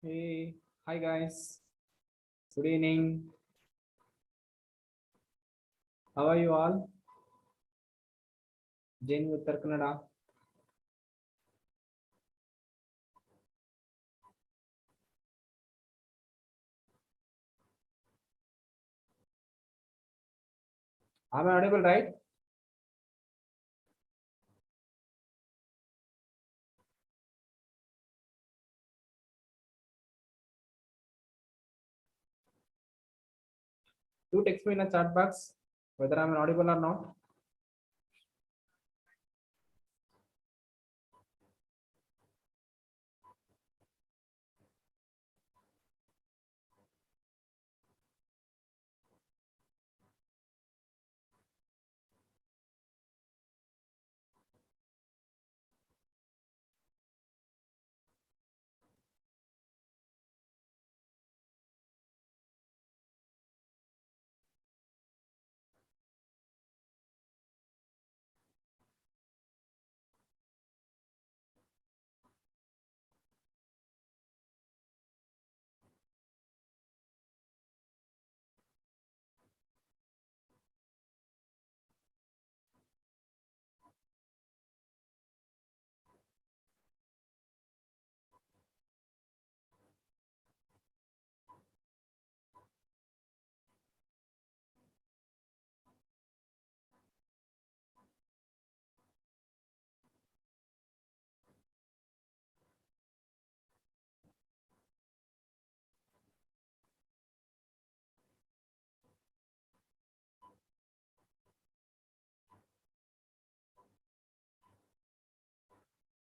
Hey, hi guys. Good evening. How are you all? Jain Uttar Kannada. Am I audible, right? Do text me in a chat box whether I'm audible or not.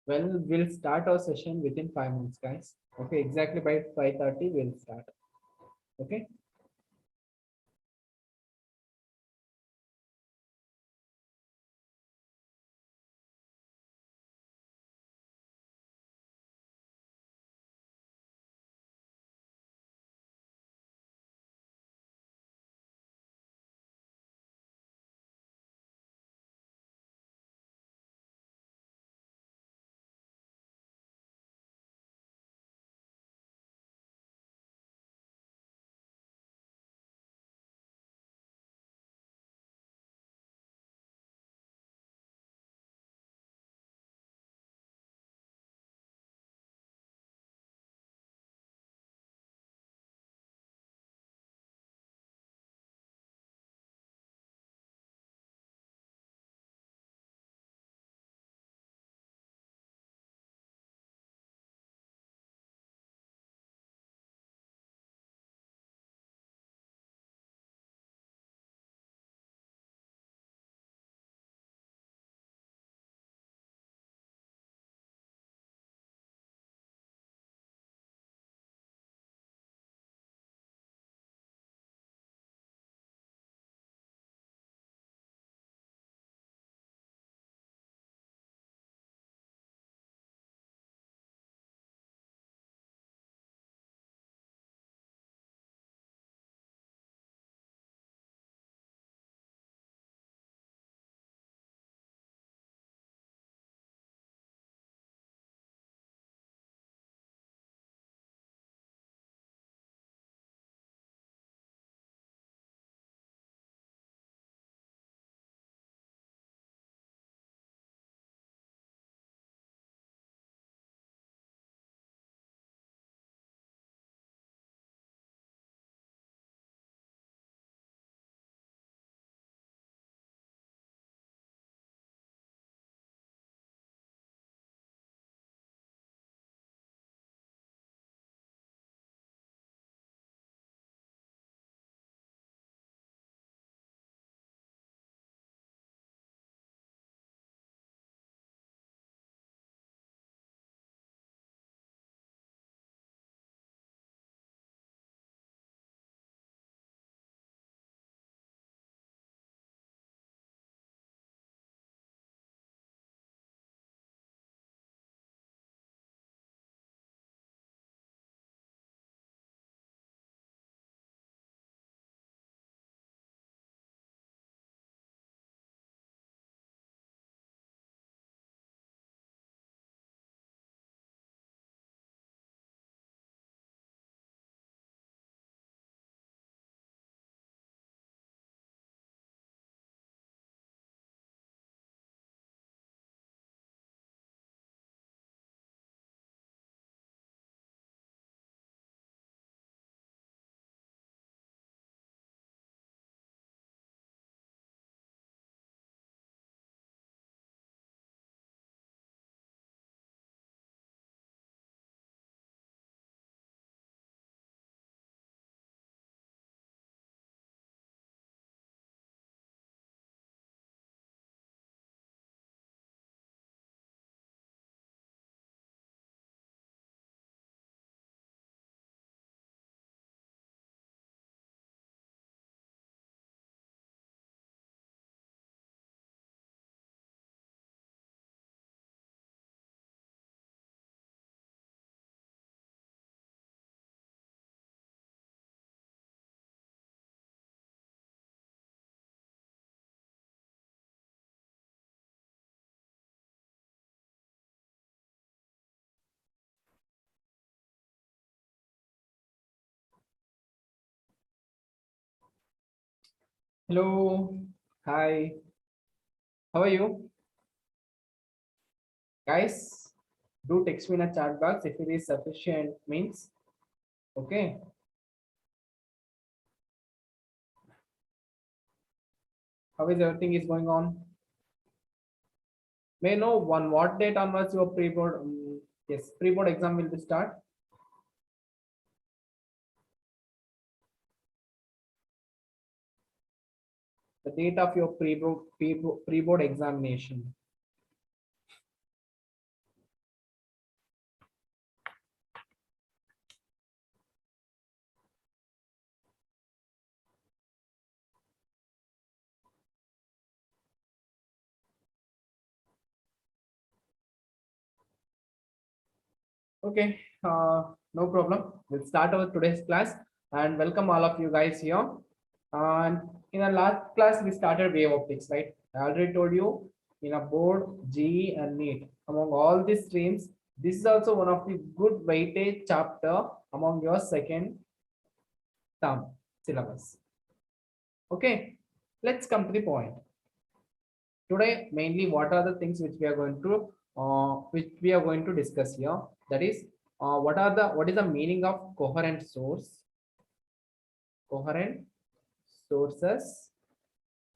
Well, we'll start our session within 5 minutes, guys. Okay, exactly by 5:30 we'll start. Okay. Hello. Hi. How are you? Guys, do text me in a chat box if it is sufficient means. Okay. How is everything is going on? May I know one what date onwards your pre-board yes, pre-board exam will be start? The date of your pre-board examination. Okay, no problem. We'll start our today's class and welcome all of you guys here. And in our last class, we started wave optics, right? I already told you in a board, GE and NEET. Among all these streams, this is also one of the good weightage chapter among your second term syllabus. Okay, let's come to the point. Today, mainly, what are the things which we are going to discuss here? That is, what is the meaning of coherent source, coherent sources,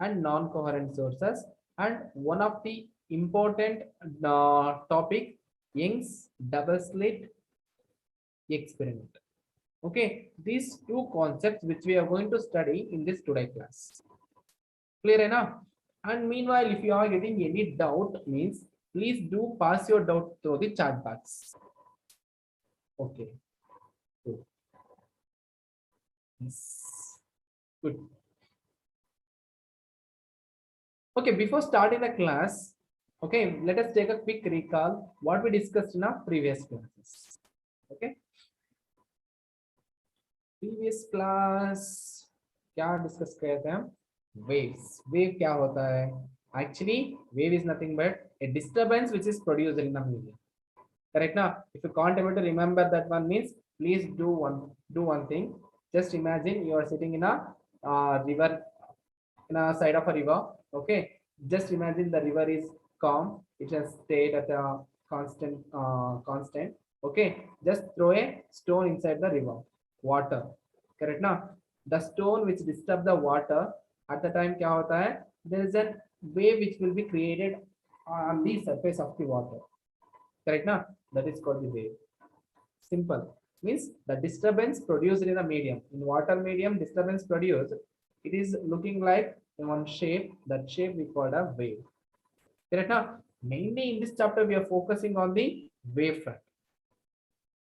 and non-coherent sources, and one of the important topic, Young's double slit experiment. Okay, these two concepts which we are going to study in this today class. Clear enough? And meanwhile, if you are getting any doubt, means please do pass your doubt through the chat box. Okay. Good. Yes. Good. Okay, before starting the class, okay, let us take a quick recall what we discussed in our previous classes. Okay. Previous class क्या discuss किया था हम? Waves. Wave क्या होता है? Actually, wave is nothing but a disturbance which is produced in the medium. Correct now? If you can't able to remember that one means, please do one thing. Just imagine you are sitting in a river, in a side of a river. Okay, just imagine the river is calm. It has stayed at a constant. Okay, just throw a stone inside the river water. Correct now? The stone which disturb the water at the time kya hota hai? There is a wave which will be created on the surface of the water. Correct now? That is called the wave. Simple. Means the disturbance produced in the medium. In water medium, disturbance produced, it is looking like in one shape. That shape we call a wave. Correct now? Mainly in this chapter, we are focusing on the wave front.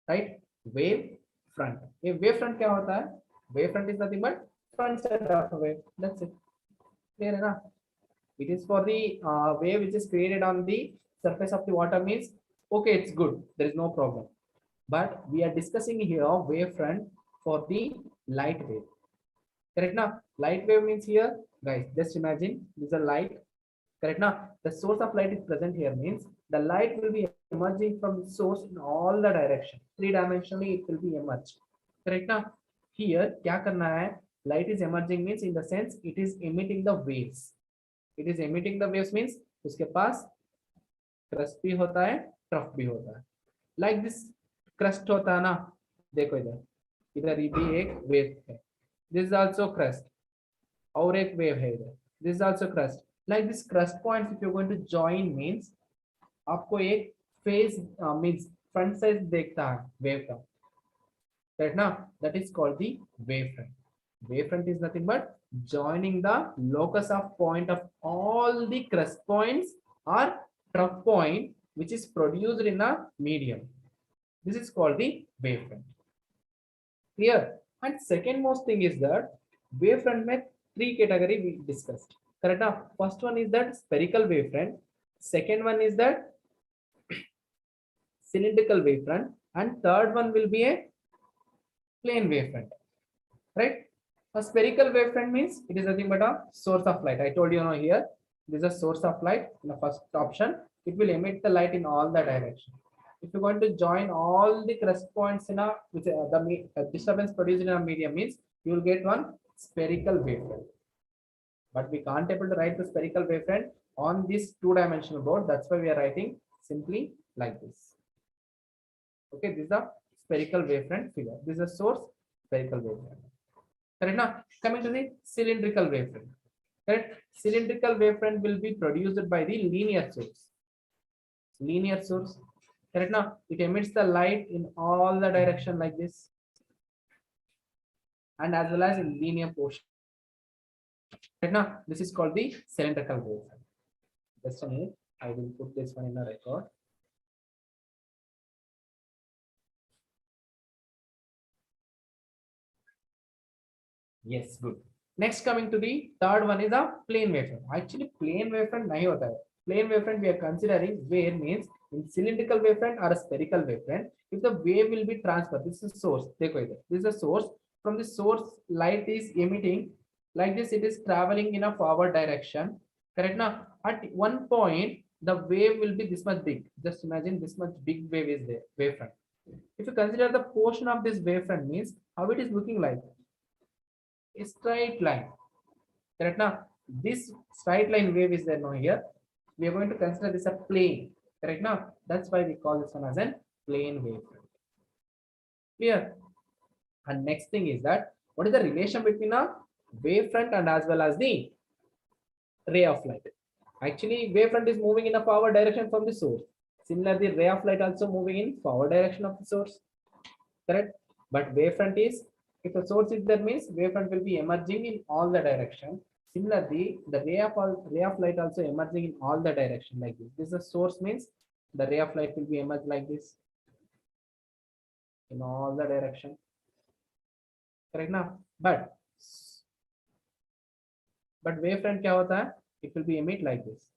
Right? Wave front. A wave front क्या होता है? Wave front is nothing but front side of a wave. That's it. Clear enough? It is for the wave which is created on the surface of the water means, okay, it's good. There is no problem. But we are discussing here wavefront for the light wave. Correct now? Light wave means here, guys, just imagine this is a light. Correct now? The source of light is present here means the light will be emerging from the source in all the direction. Three-dimensionally it will be emerged. Correct now? Here, kya karna hai? Light is emerging means in the sense it is emitting the waves. It is emitting the waves means उसके पास crust भी होता है, trough भी होता है. Like this crust होता है ना, देखो इधर इधर भी एक वेव है. This is also crust. और एक वेव है इधर. This is also crust. Like this crust points if you're going to join means आपको एक phase means front side देखता है वेव का. Right now, that is called the wavefront. Wavefront is nothing but joining the locus of point of all the crest points or trough point which is produced in a medium. This is called the wavefront. Clear? And second most thing is that wavefront में three category we discussed. Correct now? First one is that spherical wavefront. Second one is that cylindrical wavefront. And third one will be a plane wavefront. Right? A spherical wavefront means it is nothing but a source of light. I told you now here, this is a source of light. In the first option, it will emit the light in all the direction. If you're going to join all the crest points in a which the disturbance produced in a medium means you will get one spherical wavefront. but we can't able to write the spherical wavefront on this two-dimensional board. That's why we are writing simply like this. Okay, this is the spherical wavefront figure. This is a source spherical wavefront. Correct now. Coming to the cylindrical wavefront. Correct. Cylindrical wavefront will be produced by the linear source. Linear source. Correct now. It emits the light in all the direction like this, and as well as in linear portion. Right now, this is called the cylindrical wavefront. Just a minute. I will put this one in the record. Yes, good. Next, coming to the third one is a plane wavefront. Actually, plane wavefront nahi hota hai. Plane wavefront we are considering where means in cylindrical wavefront or a spherical wavefront. If the wave will be transferred, this is source. Dekho idhar. This is a source. From the source, light is emitting like this. It is traveling in a forward direction. Correct now. At one point, the wave will be this much big. Just imagine this much big wave is there. Wavefront. If you consider the portion of this wavefront means how it is looking like. A straight line. Correct now. This straight line wave is there now here. We are going to consider this a plane. Correct now. That's why we call this one as a plane wavefront. Clear? And next thing is that what is the relation between a wavefront and as well as the ray of light? Actually, wavefront is moving in a forward direction from the source. Similarly, ray of light also moving in forward direction of the source. Correct? But wavefront is, if a source is there means wavefront will be emerging in all the direction. Similarly, the ray of light also emerging in all the direction like this. This is a source means the ray of light will be emerged like this in all the direction. Correct now. But wavefront kya hota hai? It will be emit like this.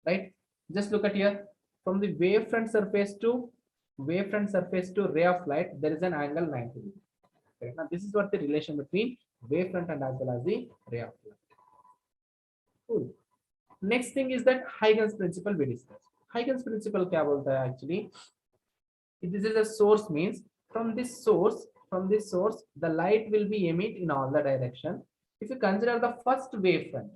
Right? Just look at here. From the wavefront surface to ray of light, there is an angle 90 degrees. Correct? Now this is what the relation between wavefront and as well as the ray of light. Cool. Next thing is that Heightens principle we discussed. Heightens principle kya bolta hai actually? If this is a source means from this source, the light will be emit in all the direction. If you consider the first wavefront,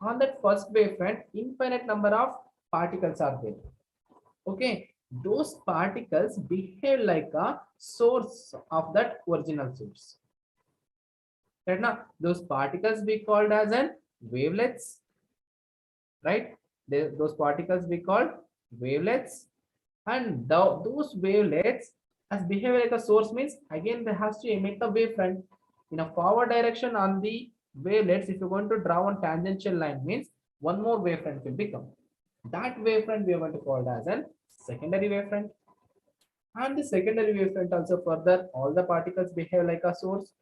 on that first wavefront, infinite number of particles are there. Okay, those particles behave like a source of that original source. Right now, those particles be called as an wavelets. Right? Those particles be called wavelets, and those wavelets as behave like a source means again they has to emit the wavefront in a forward direction on the wavelets. If you're going to draw one tangential line means one more wavefront will become. That wavefront we are going to call it as a secondary wavefront. And the secondary wavefront also further all the particles behave like a source.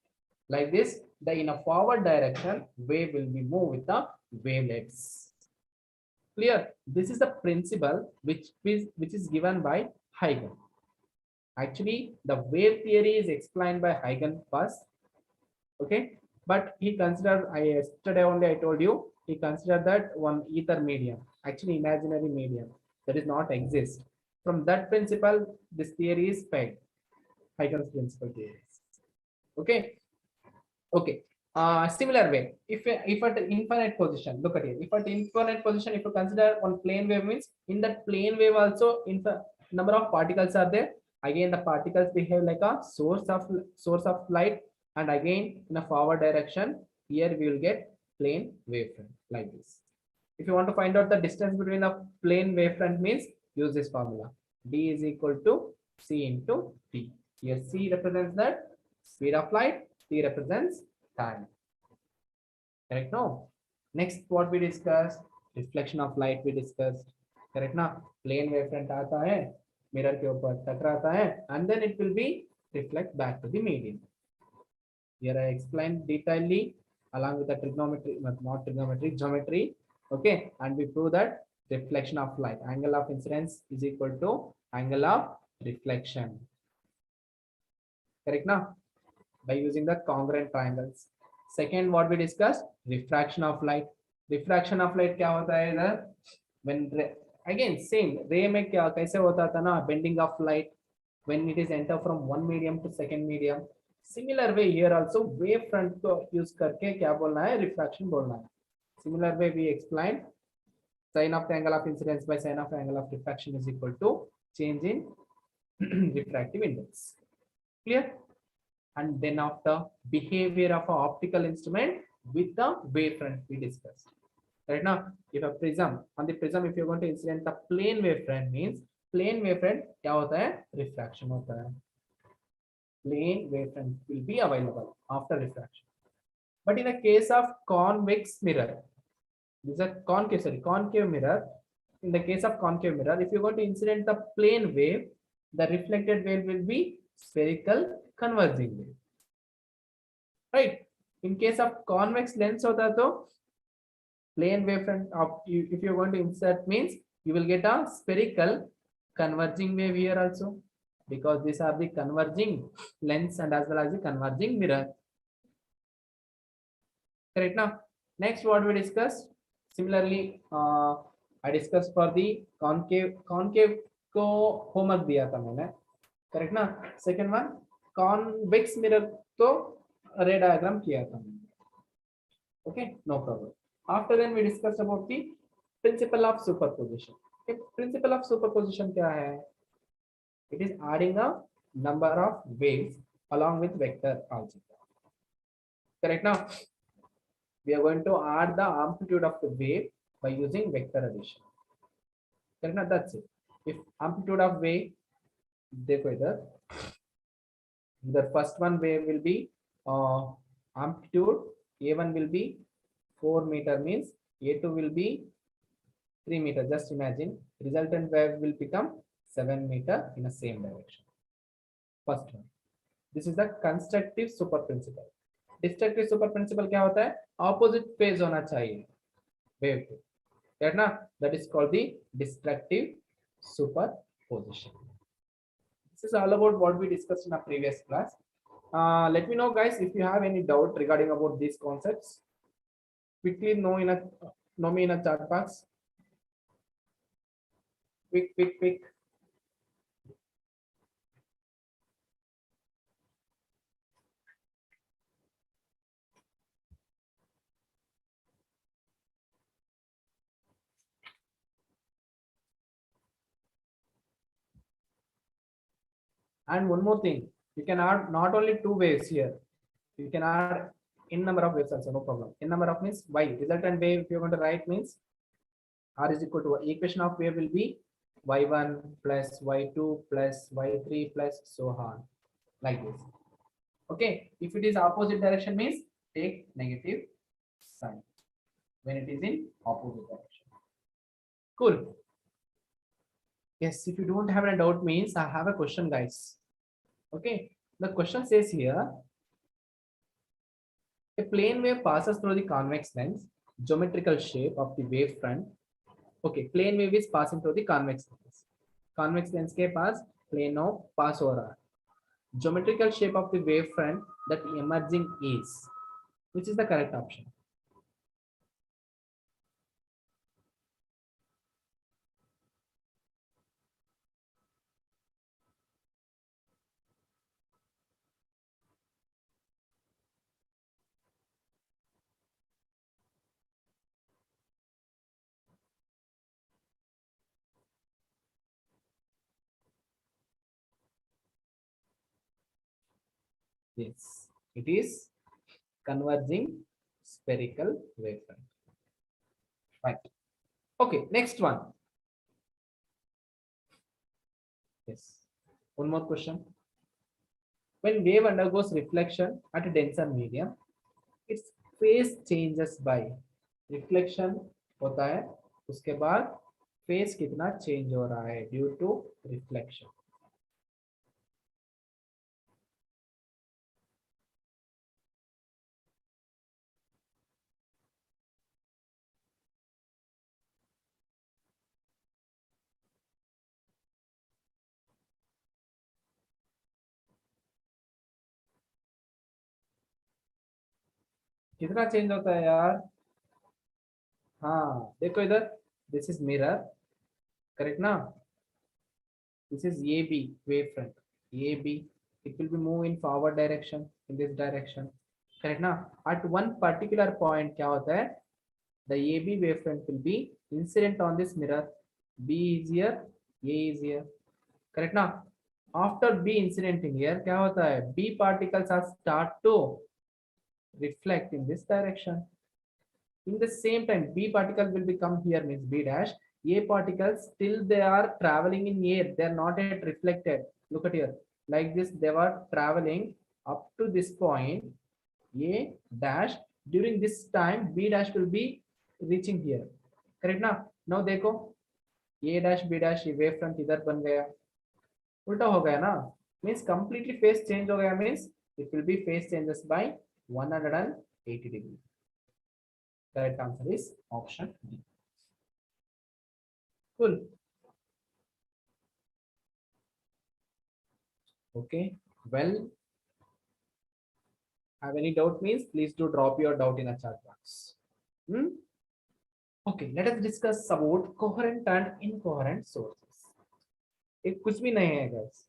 Like this, the in a forward direction wave will be moved with the wavelets. Clear? This is the principle which is given by Huygens. Actually, the wave theory is explained by Huygens first. Okay, but he considered, yesterday only I told you, he considered that one ether medium, actually imaginary medium that is not exist. From that principle, this theory is pegged. Huygens principle theory. Okay. Okay. Similar way, if at infinite position, look at it. If at infinite position, if you consider one plane wave means in that plane wave also number of particles are there. Again, the particles behave like a source of light, and again in a forward direction. Here we will get plane wavefront like this. If you want to find out the distance between a plane wavefront means use this formula. D is equal to C into T. Here C represents the speed of light. T represents time. Correct? No. Next, what we discussed, reflection of light we discussed. Correct? Now, plane wavefront आता है, mirror के ऊपर टकराता है, and then it will be reflect back to the medium. Here I explained detailedly along with the trigonometry, not trigonometry, geometry. Okay, and we prove that reflection of light, angle of incidence is equal to angle of reflection. Correct? Now, by using the congruent triangles. Second, what we discussed, refraction of light. Refraction of light क्या होता है इधर? When again same ray में क्या कैसे होता था ना, bending of light when it is enter from one medium to second medium. Similar way here also wave front को use करके क्या बोलना है, refraction बोलना है. Similar way we explained sin of the angle of incidence by sin of the angle of refraction is equal to change in refractive index. Clear? And then of the behavior of an optical instrument with the wavefront we discussed. Right now, if a prism, on the prism, if you're going to incident the plane wavefront, means plane wavefront क्या होता है, refraction होता है. Plane wavefront will be available after refraction. But in the case of convex mirror, this is a concave mirror. In the case of concave mirror, if you're going to incident the plane wave, the reflected wave will be spherical converging wave. Right? In case of convex lens होता है तो plane wavefront of if you're going to insert means you will get a spherical converging wave here also, because these are the converging lens and as well as the converging mirror. Correct. Now next what we discussed, similarly I discussed for the concave को homework दिया था मैंने. Correct ना. Second one convex mirror तो ray diagram किया था. Okay, no problem. After then we discussed about the principle of superposition. Okay, principle of superposition क्या है? It is adding a number of waves along with vector algebra. Correct. Now we are going to add the amplitude of the wave by using vector addition. Correct. Now that's it. If amplitude of wave, देखो इधर, the first one wave will be amplitude A1 will be 4 meter, means A2 will be 3 meter. Just imagine resultant wave will become 7 meter in the same direction. First one. This is the constructive super principle. Destructive super principle क्या होता है? Opposite phase होना चाहिए wave के. Right ना? That is called the destructive superposition. This is all about what we discussed in our previous class. Let me know guys if you have any doubt regarding about these concepts. Quickly know me in a chat box. Quick. And one more thing, you can add not only 2 waves here, you can add n number of waves also, no problem. N number of means y, resultant wave if you're going to write means r is equal to equation of wave will be y1 plus y2 plus y3 plus so on, like this. Okay, if it is opposite direction means take negative sign when it is in opposite direction. Cool. Yes, if you don't have a doubt means I have a question guys. Okay, the question says here, a plane wave passes through the convex lens, geometrical shape of the wave front. Okay, plane wave is passing through the convex lens. Convex lens के पास plane of pass हो रहा है. Geometrical shape of the wave front that emerging is, which is the correct option? Yes, it is converging spherical wavefront. Right. Okay, next one. Yes, one more question. When wave undergoes reflection at a denser medium, its phase changes by reflection होता है, उसके बाद phase कितना change हो रहा है due to reflection. कितना change होता है यार? हाँ देखो इधर, दिस इज मिरर, करेक्ट ना? This is AB wavefront. AB, it will be move in forward direction. in this direction. Correct ना? At one particular point क्या होता है? The AB wavefront will be incident on this mirror. B is here, A is here. Correct ना? After B incident in here क्या होता है? B particles are start to reflect in this direction. In the same time, B particle will become here means B dash. A particles still they are traveling in air. They are not yet reflected. Look at here. Like this, they were traveling up to this point. A dash. During this time, B dash will be reaching here. Correct ना? Now देखो, A dash B dash ये wave front इधर बन गया. उल्टा हो गया ना? Means completely phase change हो गया means it will be phase changes by 180 degrees. Correct answer is option D. Cool. Okay. Well, have any doubt means please do drop your doubt in a chat box. Okay, let us discuss about coherent and incoherent sources. एक कुछ भी नहीं है guys,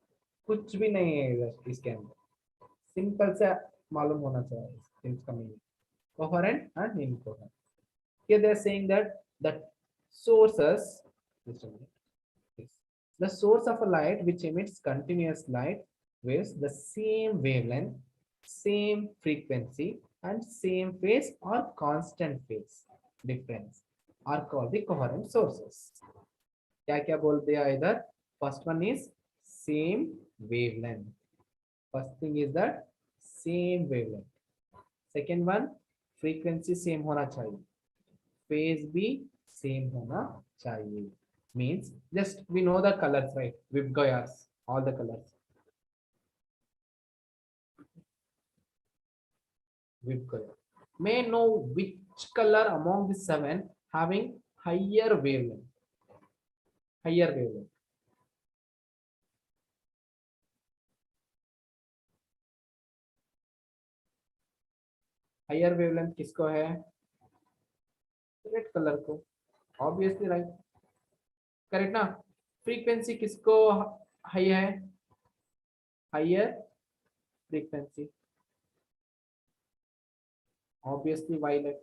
कुछ भी नहीं है guys इसके अंदर. Simple से मालूम होना चाहिए इसका meaning. Coherent and incoherent. Here they are saying that the sources, the source of a light which emits continuous light with the same wavelength, same frequency and same phase or constant phase difference are called the coherent sources. क्या क्या बोल दिया इधर? First one is same wavelength. First thing is that same wavelength. Second one, frequency same होना चाहिए. Phase भी same होना चाहिए. Means just we know the colors, right? Vibgayas, all the colors. Vibgaya. May know which color among the 7 having higher wavelength. Higher wavelength. Higher wavelength किसको है? Red color को. Obviously right. Correct ना? Frequency किसको high है? Higher frequency. Obviously violet.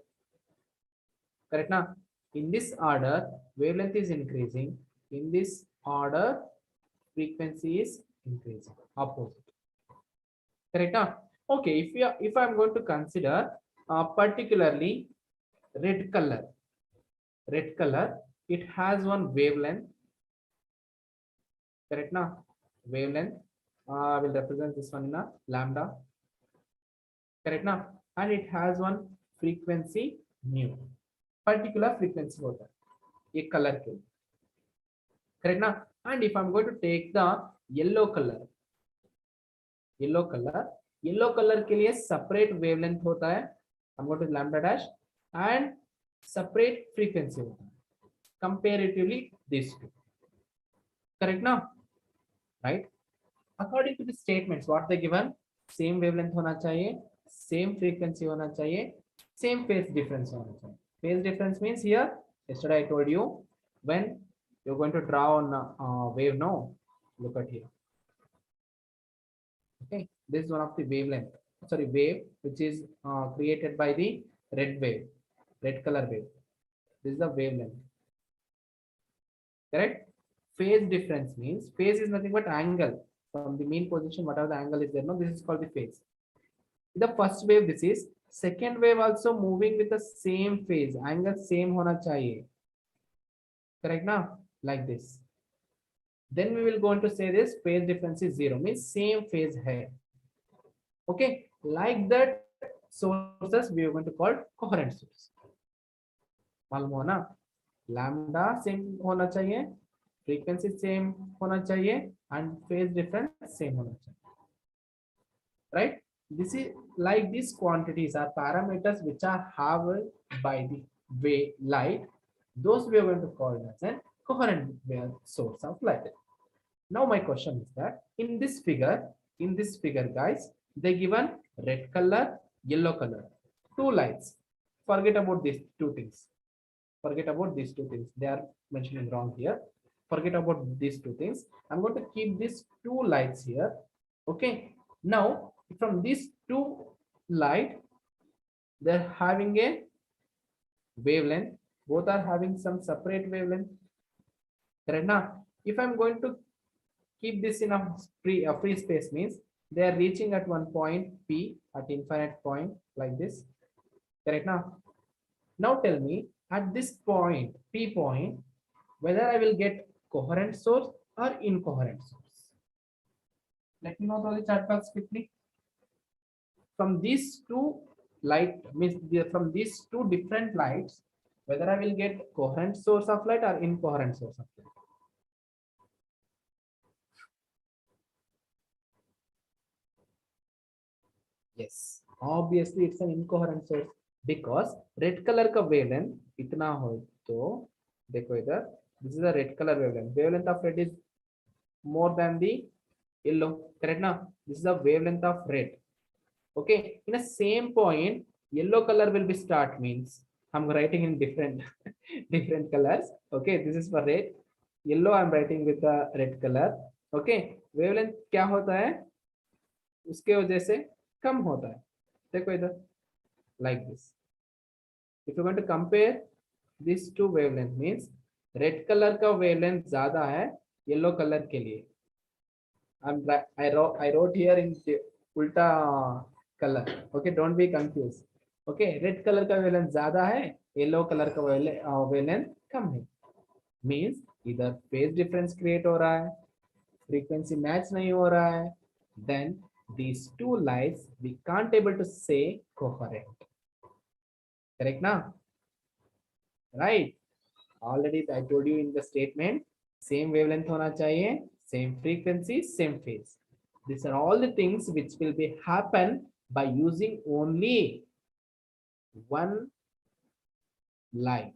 Correct ना? In this order, wavelength is increasing. In this order, frequency is increasing. Opposite. Correct ना? Okay, if I'm going to consider particularly red color, it has one wavelength. Correct na? Wavelength will represent this one in a lambda. Correct na? And it has one frequency mu. Particular frequency होता है ये color के. Correct na? And if I'm going to take the yellow color के लिए separate wavelength होता है. I'm going to lambda dash and separate frequency होता है. Comparatively these two. Correct now? Right? According to the statements, what they given? Same wavelength होना चाहिए, same frequency होना चाहिए, same phase difference होना चाहिए. Phase difference means here, yesterday I told you, when you're going to draw on wave, no, look at here. Okay, this is one of the wavelength, sorry, wave, which is created by the red color wave. This is the wavelength. Correct? Phase difference means phase is nothing but angle from the mean position, whatever the angle is there. No, this is called the phase. The first wave, this is. Second wave also moving with the same phase, angle same hona chahiye. Correct now? Like this. Then we will go on to say this phase difference is 0, means same phase hai. Okay, like that sources we are going to call coherent source. मालूम हो ना? Lambda same होना चाहिए, frequency same होना चाहिए and phase difference same होना चाहिए. Right? This is like these quantities are parameters which are haved by the wave light. Those we are going to call as a coherent source of light. Now my question is that in this figure guys, they given red color, yellow color, two lights. Forget about these two things. They are mentioning wrong here. Forget about these two things. I'm going to keep these two lights here. Okay. Now from these two light, they're having a wavelength, both are having some separate wavelength. Correct now? If I'm going to keep this in a free space, means they are reaching at one point P at infinite point like this. Correct now? Now tell me at this point, P point, whether I will get coherent source or incoherent source. Let me know the chart box quickly. From these two light means from these two different lights, whether I will get coherent source of light or incoherent source of light. Yes, obviously it's an incoherent source because red color का wavelength इतना हो तो देखो इधर, this is a red color wavelength. Wavelength of red is more than the yellow. Correct now? This is the wavelength of red. Okay, in a same point, yellow color will be start means I'm writing in different different colors. Okay, this is for red. Yellow I'm writing with the red color. Okay, wavelength क्या होता है उसके वजह से कम होता है. देखो इधर like this. If you want to compare these two wavelength means red color का wavelength ज्यादा है yellow color के लिए. I wrote here in ulta color. Okay, don't be confused. Okay, red color का wavelength ज्यादा है, yellow color का wavelength कम है. Means either phase difference create हो रहा है, frequency match नहीं हो रहा है, then these two lights we can't able to say coherent. Correct now? Right? Already I told you in the statement, same wavelength होना चाहिए, same frequency, same phase. These are all the things which will be happen by using only one light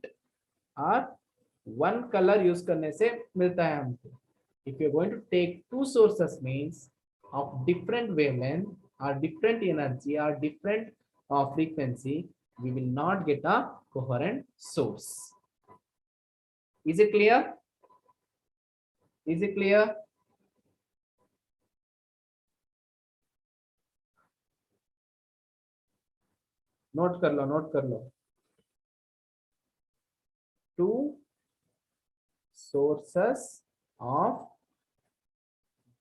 or one color use करने से मिलता है हमको. If you're going to take two sources means of different wavelength or different energy or different frequency, we will not get a coherent source. Is it clear? Is it clear? Note कर लो, note कर लो. Two sources of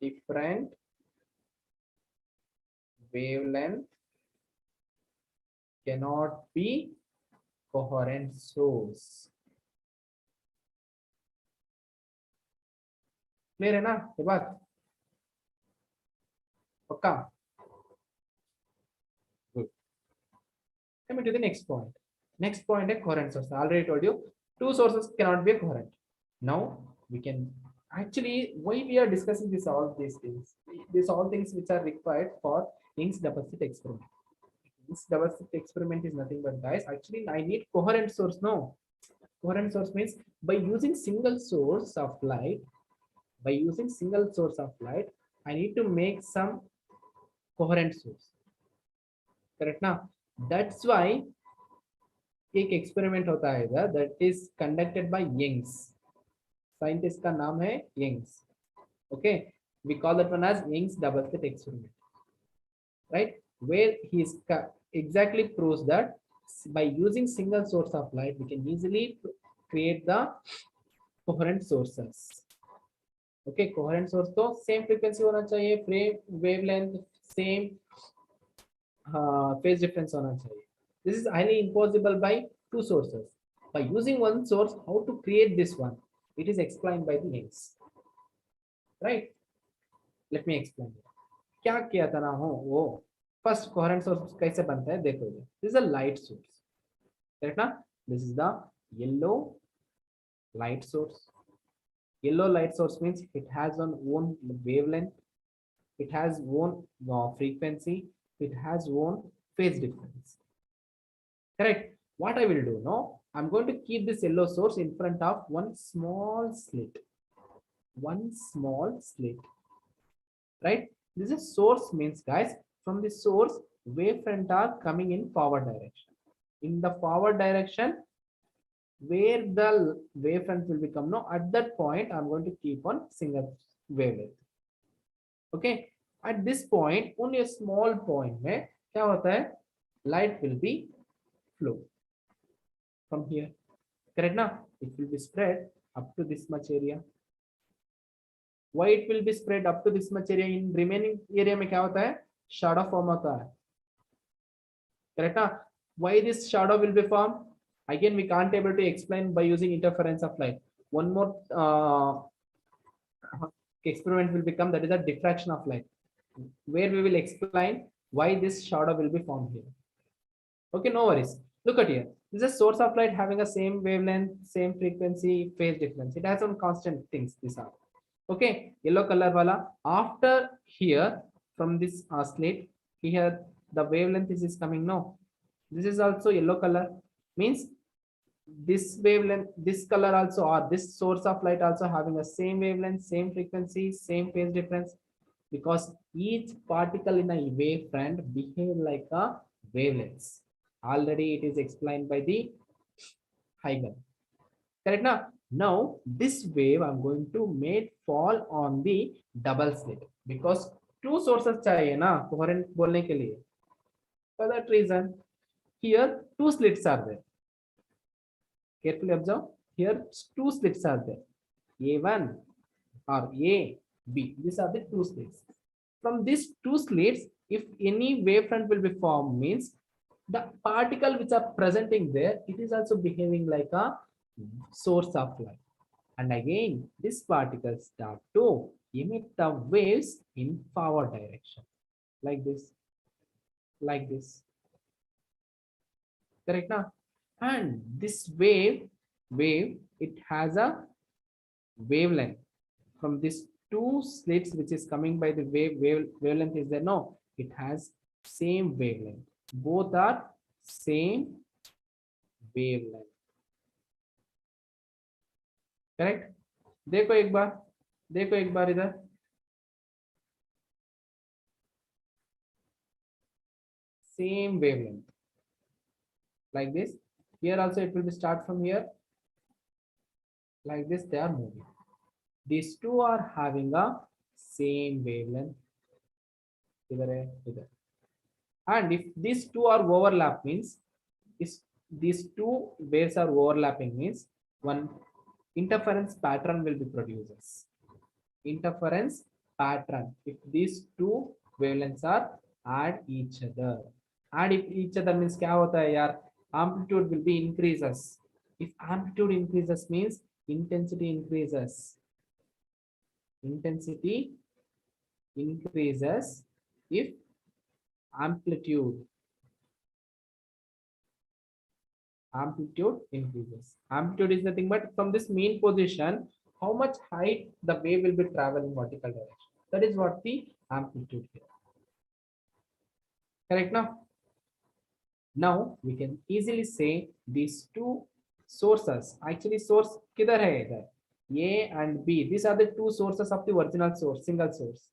different wavelength cannot be coherent source. Clear है ना ये बात? पक्का? Good. Coming to the next point. Next point is coherent source. I already told you two sources cannot be coherent. Now we can actually why we are discussing this all these things. These all things which are required for Young's deposit experiment. This deposit experiment is nothing but guys. Actually, I need coherent source. No, coherent source means by using single source of light. By using single source of light, I need to make some coherent source. Correct now? That's why एक experiment होता है इधर that is conducted by Young's. Scientist का नाम है Young's. Okay, we call that one as Young's double slit experiment. Right? Where he is exactly proves that by using single source of light, we can easily create the coherent sources. Okay, coherent source तो same frequency होना चाहिए, frame wavelength same, phase difference होना चाहिए. This is highly impossible by two sources. By using one source, how to create this one? It is explained by the Young's. Right? Let me explain. क्या किया था ना हो वो first coherent source कैसे बनता है देखो. This is a light source. Correct ना? This is the yellow light source. Yellow light source means it has an own wavelength, it has own frequency, it has own phase difference. Correct? What I will do now, I'm going to keep this yellow source in front of one small slit. One small slit. Right? This is source means guys, from the source wavefront are coming in forward direction. In the forward direction, where the wavefront will become no, at that point I'm going to keep on single wavelength. Okay, at this point only a small point mein क्या होता है, light will be flow from here, correct ना, it will be spread up to this much area. Why it will be spread up to this much area? In remaining area में क्या होता है, shadow form होता है, correct ना. Why this shadow will be formed? Again, we can't able to explain by using interference of light. One more experiment will become, that is a diffraction of light, where we will explain why this shadow will be formed here. Okay, no worries. Look at here. This is a source of light having a same wavelength, same frequency, phase difference. It has some constant things. These are okay. Yellow color wala. After here, from this slit here, the wavelength is coming. No, this is also yellow color. Means this wavelength, this color also, or this source of light also having a same wavelength, same frequency, same phase difference, because each particle in a wavefront behave like a wavelengths. Already it is explained by the Heightens. Correct now? Now this wave I'm going to make fall on the double slit, because two sources चाहिए ना coherent बोलने के लिए. For that reason, here two slits are there. Carefully observe. Here two slits are there. A1 or A, B. These are the two slits. From these two slits, if any wavefront will be formed, means the particle which are presenting there, it is also behaving like a source of light. And again, this particle start to emit the waves in forward direction, like this, like this. Correct now? And this wave, it has a wavelength. From these two slits which is coming by the wavelength is there, no, it has same wavelength, both are same wavelength, correct. देखो एक बार इधर, same wavelength, like this. Here also it will be start from here, like this. They are moving. These two are having a same wavelength. And if these two are overlap, means if these two waves are overlapping, means one interference pattern will be produced. Interference pattern. If these two wavelengths are add each other. Add each other means क्या होता है यार? Amplitude will be increases. If amplitude increases means intensity increases. Intensity increases if amplitude increases. Amplitude is nothing but from this mean position, how much height the wave will be traveling vertical direction. That is what the amplitude here. Correct now? Now we can easily say these two sources. Actually, source किधर है इधर? A and B. These are the two sources of the original source, single source.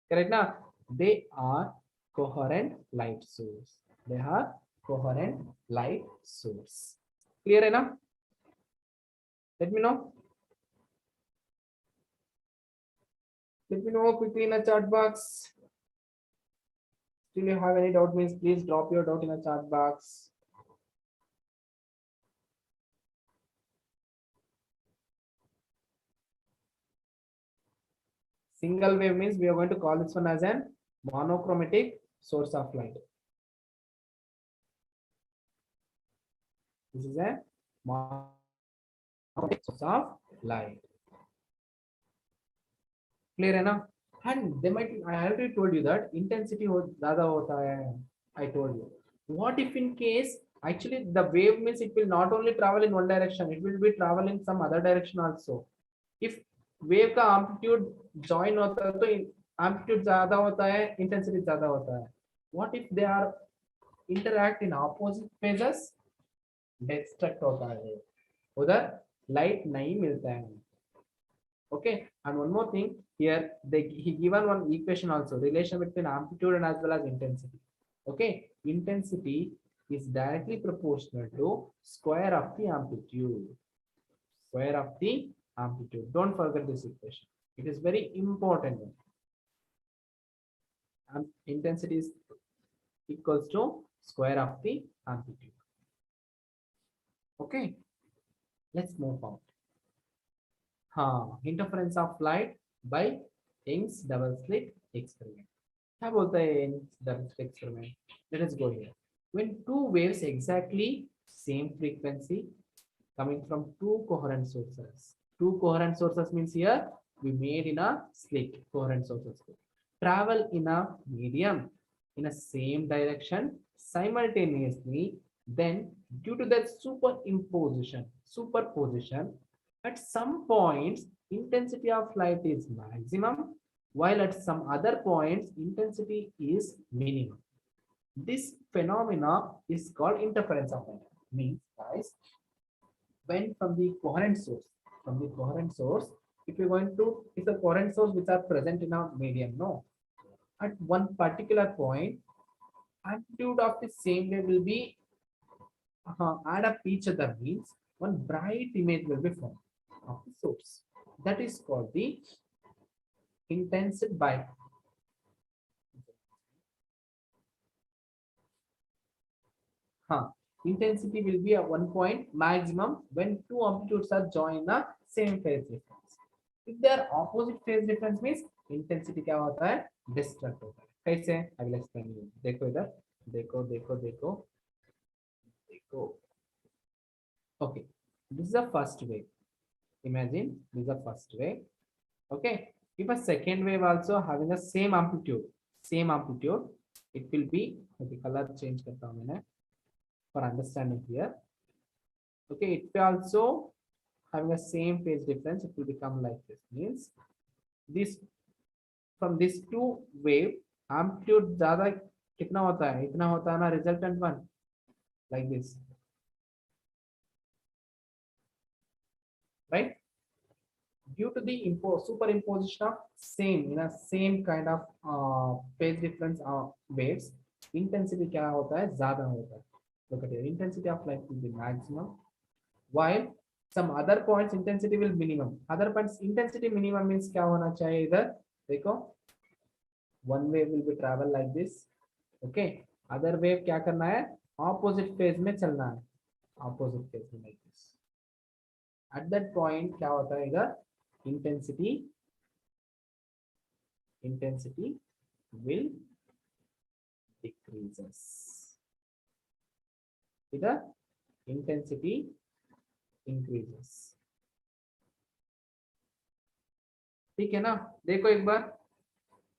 Correct now? They are coherent light source. They are coherent light source. Clear enough? Let me know. Let me know quickly in a chat box. Still you have any doubt, means please drop your doubt in a chat box. Single wave means we are going to call this one as an monochromatic source of light. This is a monochromatic source of light. Clear enough? And they might, I already told you that intensity ज़्यादा होता है. I told you. What if in case actually the wave means it will not only travel in one direction, it will be travel in some other direction also. If wave का amplitude join होता है तो amplitude ज़्यादा होता है, intensity ज़्यादा होता है. What if they are interact in opposite phases? Destruct होता है, उधर light नहीं मिलता है. Okay, and one more thing here, he given one equation also, relation between amplitude and as well as intensity. Okay, intensity is directly proportional to square of the amplitude. Square of the amplitude. Don't forget this equation. It is very important. Intensity is equals to square of the amplitude. Okay, let's move on. Interference of light by Young's double slit experiment. क्या बोलता है Young's double slit experiment? Let us go here. When two waves exactly same frequency coming from two coherent sources. Two coherent sources means here we made in a slit coherent sources. Travel in a medium in a same direction simultaneously, then due to that superposition, at some points intensity of light is maximum, while at some other points intensity is minimum. This phenomena is called interference of light. Means, guys, when from the coherent source, if you're going to, if the coherent source which are present in a medium, no, at one particular point, amplitude of the same wave will be add up each other, means one bright image will be formed of the source. That is called the intensity by intensity will be at one point maximum when two amplitudes are joined the same phase difference. If they are opposite phase difference means intensity क्या होता है, destruct होता है. कैसे? I will explain you. देखो इधर, देखो देखो देखो देखो. Okay, this is the first wave. Imagine this is the first wave. Okay, if a second wave also having the same amplitude, it will be, okay, color change करता हूँ मैंने for understanding here. Okay, it will also having the same phase difference, it will become like this. Means this, from this two wave amplitude ज़्यादा कितना होता है, इतना होता है ना resultant one, like this, right? Due to the superimposition of same kind of phase difference waves, intensity क्या होता है, ज़्यादा होता है. Look at it, intensity of light will be maximum, while some other points intensity will minimum. Other points intensity minimum means क्या होना चाहिए इधर, देखो, one wave will be travel like this. Okay, other wave क्या करना है, opposite phase में चलना है, opposite phase में like this. At that point क्या होता है इधर, intensity will decreases. इधर intensity increases. ठीक है ना? देखो एक बार.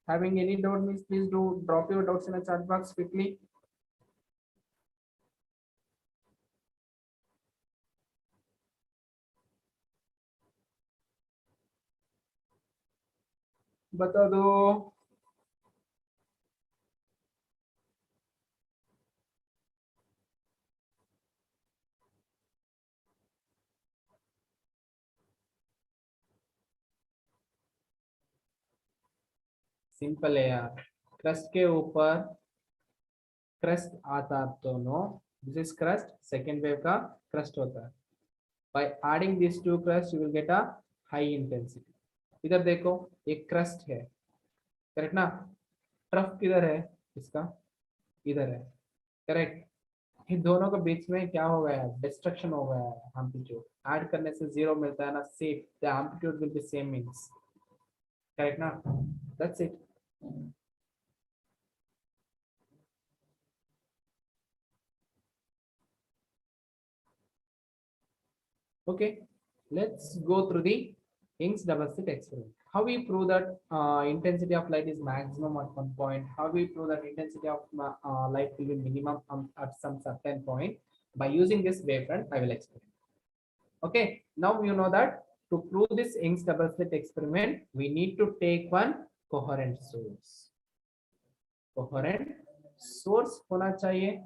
Having any doubt means please do drop your doubts in the chat box quickly. बता दो. सिंपल है यार. क्रस्ट के ऊपर क्रस्ट आता तो नो, this is crust, second wave का क्रस्ट होता है. By adding this to crust you will get a high intensity. इधर देखो एक क्रस्ट है, करेक्ट ना? ट्रफ किधर है इसका, इधर है, करेक्ट. इन दोनों के बीच में क्या हो गया है, डिस्ट्रक्शन हो गया है. एम्पलीट्यूड ऐड करने से जीरो मिलता है ना, safe the amplitude will be same means, correct ना? That's it. Okay, let's go through the Young's double slit experiment. How we prove that intensity of light is maximum at one point? How we prove that intensity of light will be minimum at some certain point? By using this wavefront, I will explain. Okay, now you know that to prove this Young's double slit experiment, we need to take one coherent source. Coherent source होना चाहिए.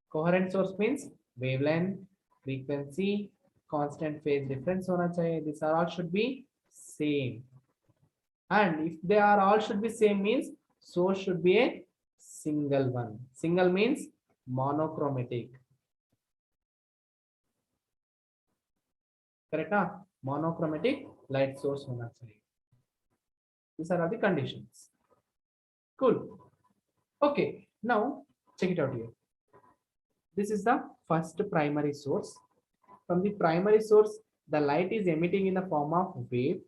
Coherent source means wavelength, frequency, constant phase difference होना चाहिए. These are all should be same, and if they are all should be same means source should be a single one. Single means monochromatic, correct ना? Monochromatic light source होना चाहिए. These are all the conditions. Cool. Okay, now check it out here. This is the first primary source. From the primary source, the light is emitting in the form of wave.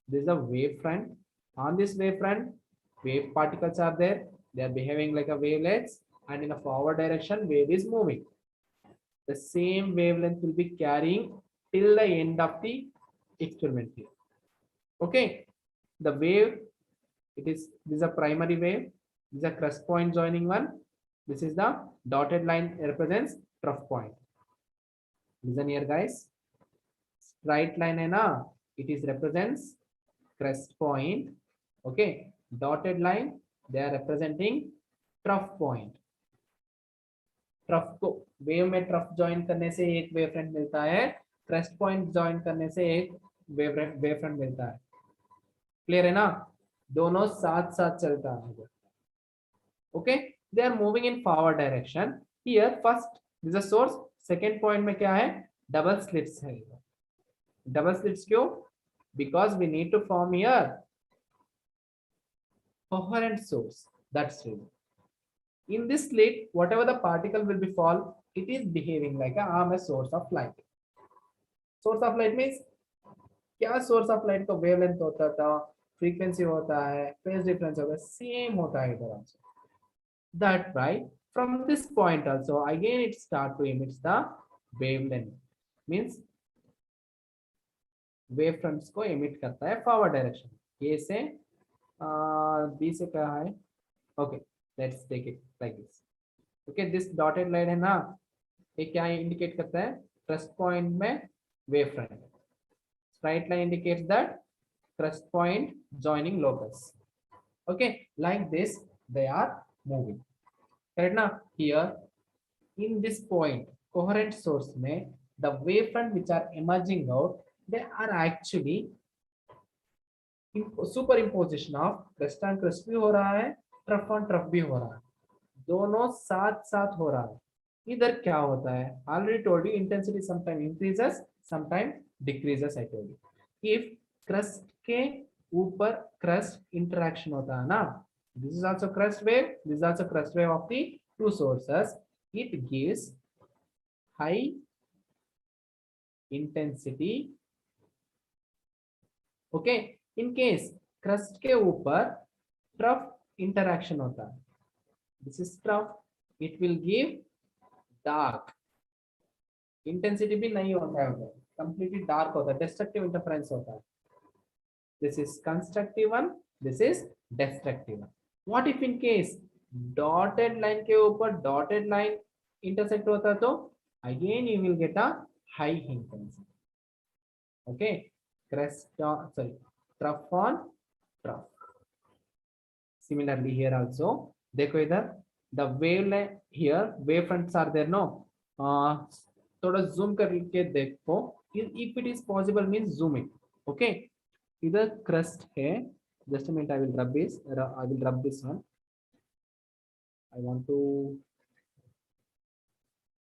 This is a wavefront. On this wavefront, wave particles are there. They are behaving like a wavelets, and in a forward direction, wave is moving. The same wavelength will be carrying till the end of the experiment here. Okay, the wave, this is a primary wave. This is a crest point joining one. This is the dotted line represents trough point. Listen here, guys. Straight line है ना? It is represents crest point. Okay, dotted line, they are representing trough point. Trough को wave में trough join करने से एक wave front मिलता है, crest point join करने से एक वेव फ्रंट मिलता है. क्लियर है ना? दोनों साथ साथ चलता है. Okay, they are moving in forward direction. Here first this a source, second point में क्या है? डबल स्लिट्स है. डबल स्लिट्स क्यों? Because we need to form here coherent source. That's real. In this slit, whatever the particle will be fall, it is behaving like a source of light. Source of light means क्या? source of light का wavelength होता था, frequency होता है, phase difference होता है, same होता है इधर also. That right, from this point also again it start to emit the wavelength. Means wave fronts को emit करता है forward direction. A से B से क्या है? Okay. Let's take it like this. Okay, this dotted line है ना, ये क्या indicate करता है? Crest point में wave front. Straight line indicates that crest point joining locus. Okay, like this they are moving. Correct ना? Here in this point, coherent source में the wave front which are emerging out, they are actually superimposition of crest and crest भी हो रहा है, trough on trough भी हो रहा है, दोनों साथ साथ हो रहा है. इधर क्या होता है? Already told you, intensity sometime increases sometime decreases. I told you if crust के ऊपर क्रस्ट इंटरेक्शन होता है ना, this is also crust wave, this is also crust wave of the two sources, it gives high intensity. Okay, in case crust के ऊपर trough interaction होता है, this is trough, it will give dark. Intensity भी नहीं होता है उधर, completely dark होता है, डिस्ट्रक्टिव इंटरफेरेंस होता है. This is constructive one, this is destructive one. What if in case dotted line के ऊपर डॉटेड लाइन इंटरसेक्ट होता है, तो again you will get a high intensity. Okay, crest sorry trough on trough. Similarly here also, देखो इधर the wavelength here, wave fronts are there, no? थोड़ा zoom करके देखो, if it is possible means zoom it. Okay, इधर crust है. Just a minute, I will rub this one. I want to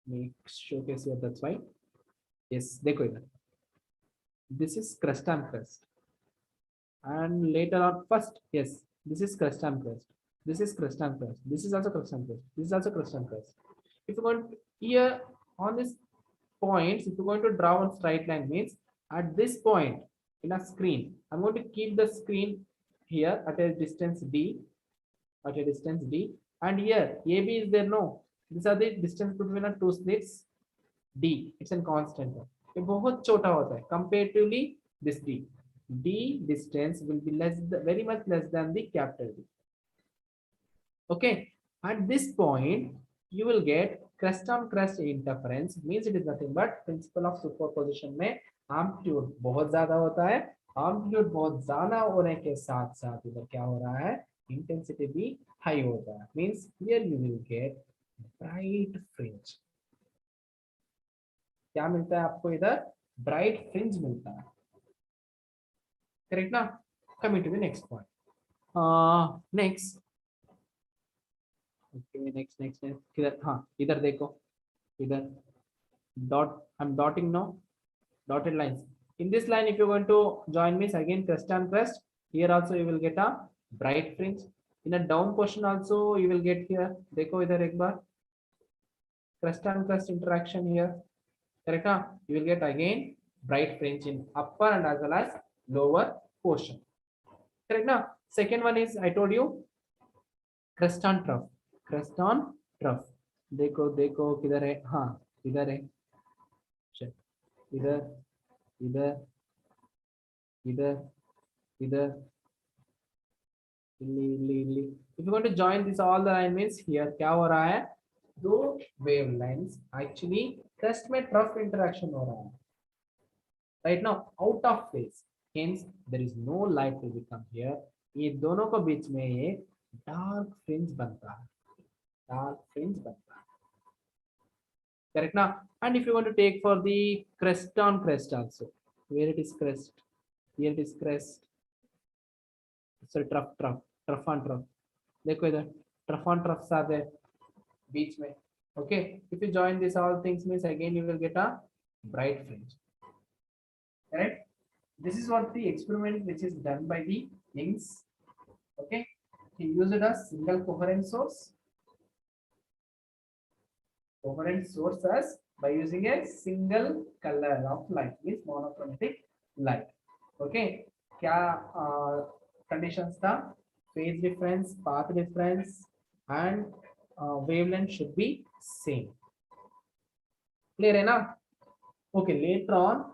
make showcase here, that's why. Yes, देखो इधर, this is crust on crust, and later on first, yes, this is crust on crust, this is crust on crust, this is also crust on crust, this is also crust on crust. If you want here on this points, if you're going to draw one straight line, means at this point in a screen, I'm going to keep the screen here at a distance d, and here AB is there, no? These are the distance between the two slits. D, it's a constant. ये बहुत छोटा होता है comparatively this D. D distance will be very much less than the capital D. Okay, at this point you will get crest on crest interference, means it is nothing but principle of superposition में amplitude बहुत ज्यादा होता है. amplitude बहुत ज्यादा होने के साथ साथ इधर क्या हो रहा है? इंटेंसिटी भी हाई होता है. means here you will get bright fringe. क्या मिलता है आपको इधर? ब्राइट फ्रिंज मिलता है. करेक्ट ना? Coming to the next point. Next okay, next किधर? हाँ, इधर देखो, इधर dot, I am dotting no, dotted lines. In this line, if you're going to join me, again crest on crest, here also you will get a bright fringe. In a down portion also you will get here, देखो इधर एक बार, crust on crust interaction here. Correct? You will get again bright fringe in upper and as well as lower portion. Correct? Now, second one is I told you crust on trough. Crust on trough. देखो किधर है? हाँ इधर है. Check. इधर इधर इधर इधर. If you want to join this all the line means here क्या हो रहा है? दो wavelengths actually crust में trough interaction हो रहा है. Right now out of phase, hence there is no light will become here. ये दोनों को बीच में एक dark fringe बनता है. Dark fringe बनता है. Correct now. And if you want to take for the crest on crest also, where it is crest, here it is crest. So trough on trough. देखो इधर trough on trough साथ है बीच में. Okay. If you join this all things means again you will get a bright fringe. Correct. This is what the experiment which is done by the Young's. Okay. He used a single coherent source. Coherent sources by using a single color of light, means monochromatic light. Okay. क्या conditions था? Phase difference, path difference, and wavelength should be same. Clear है ना? Okay. Later on,